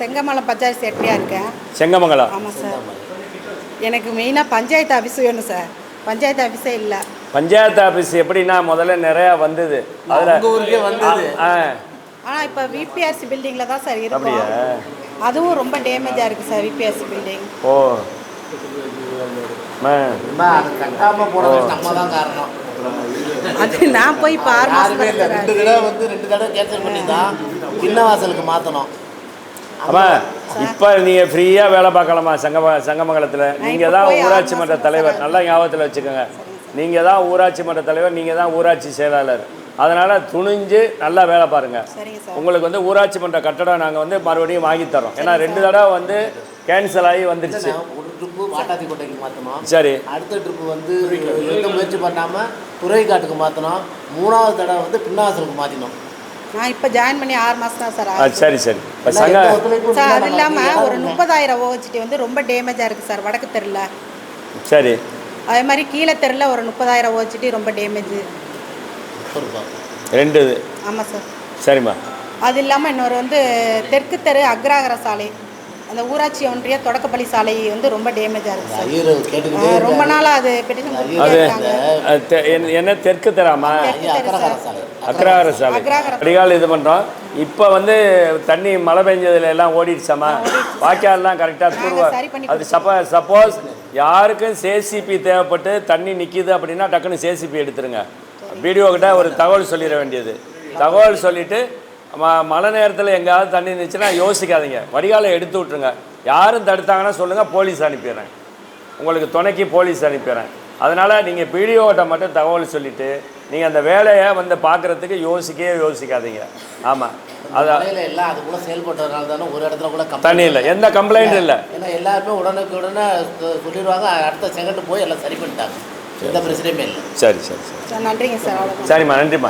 செங்கமலம் பஞ்சாயத்து செக்ரட்டரியாக இருக்கேன். செங்கமங்கலம். ஆமாம் சார். எனக்கு மெயினாக பஞ்சாயத்து ஆஃபீஸ் வேணும் சார். பஞ்சாயத்து ஆஃபீஸே இல்லை. பஞ்சாயத்து ஆஃபீஸ் எப்படின்னா முதல்ல நிறையா வந்தது, அதில் ஊருக்கே வந்தது. ஆனால் இப்போ விபிஆர்சி பில்டிங்கில் தான் சார் இருக்கும். அதுவும் ரொம்ப டேமேஜாக இருக்குது சார் விபிஆர்சி பில்டிங். ஓ அது கட்டாமல் போனது நம்ம தான் காரணம். அது நான் போய் இப்போ 6 மாதம் இல்லை, 2 தடவை வந்து 2 தடவை கேன்சல் பண்ணி தான் பின்னவாசலுக்கு மாற்றணும். ஆமாம், இப்போ நீங்கள் ஃப்ரீயாக வேலை பார்க்கலாமா சங்கமங்கலத்தில்? நீங்கள் தான் ஊராட்சி மன்ற தலைவர், நல்லா ஞாபகத்தில் வச்சுக்கோங்க. நீங்கள் தான் ஊராட்சி மன்ற தலைவர், நீங்கள் தான் ஊராட்சி செயலாளர். அதனால் துணிஞ்சு நல்லா வேலை பாருங்கள். உங்களுக்கு வந்து ஊராட்சி மன்ற கட்டடம் நாங்கள் வந்து மறுபடியும் வாங்கி தரோம். ஏன்னா 2 தடவை வந்து கேன்சல் ஆகி வந்துருச்சு. ஒரு ட்ரிப்பு வாட்டாத்திக்கோட்டைக்கு மாற்றணும். சரி, அடுத்த ட்ரிப்பு வந்து எந்த முயற்சி பண்ணாமல் துறைக்காட்டுக்கு மாற்றணும். 3வது தடவை வந்து பின்னவாசலுக்கு மாற்றினோம். நான் இப்போ ஜாயின் பண்ணி 6 மாதம் தான் சார். சரி சரி. இப்போ சார் அது இல்லாமல் ஒரு 30,000 ஓஹெச்டி வந்து ரொம்ப டேமேஜாக இருக்குது சார் வடக்கு தெருவில். சரி. அதே மாதிரி கீழே தெருவில் ஒரு 30,000 ஓஹெச்டி ரொம்ப டேமேஜ். 2. ஆமாம் சார். சரிம்மா. அது இல்லாமல் இன்னொரு வந்து தெற்கு தெரு அக்ராகர சாலை, அந்த ஊராட்சி ஒன்றிய தொடக்கப்பள்ளி சாலை வந்து ரொம்ப டேமேஜாக இருக்குது சார். ரொம்ப நாளாக அது பெட்டிஷன் அது என்ன தெற்கு தராமா? அக்ராகர சாலை அடிகால் இது பண்ணுறோம். இப்போ வந்து தண்ணி மழை பெஞ்சதுல எல்லாம் ஓடிடுச்சாமா? வாய்க்கால்லாம் கரெக்டாக தூர்வார். அது சப்போஸ் யாருக்கும் சேசிபி தேவைப்பட்டு தண்ணி நிற்கிது அப்படின்னா டக்குன்னு சேசிபி எடுத்துருங்க. வீடியோ கிட்ட ஒரு தகவல் சொல்லிட வேண்டியது. தகவல் சொல்லிவிட்டு மழை நேரத்தில் எங்கேயாவது தண்ணி இருந்துச்சுன்னா யோசிக்காதீங்க, வடிகாலை எடுத்து விட்ருங்க. யாரும் தடுத்தாங்கன்னா சொல்லுங்கள், போலீஸ் அனுப்பிடுறேன், உங்களுக்கு துணைக்கு போலீஸ் அனுப்பிடுறேன். அதனால் நீங்கள் வீடியோகிட்ட மட்டும் தகவல் சொல்லிவிட்டு நீங்கள் அந்த வேலையை வந்து பார்க்குறதுக்கு யோசிக்காதீங்க. ஆமாம், அதான் எல்லாம் அது கூட செயல்பட்டதுனால தானே ஒரு இடத்துல கூட தண்ணி இல்லை, எந்த கம்ப்ளைண்ட்டும் இல்லை. ஏன்னா எல்லாருமே உடனே சொல்லிடுவாங்க, அடுத்த செகண்ட் போய் எல்லாம் சரி பண்ணிட்டாங்க. எந்த பிரச்சனையுமே இல்லை. சரி. நன்றிங்க சார். சரிம்மா, நன்றிம்மா.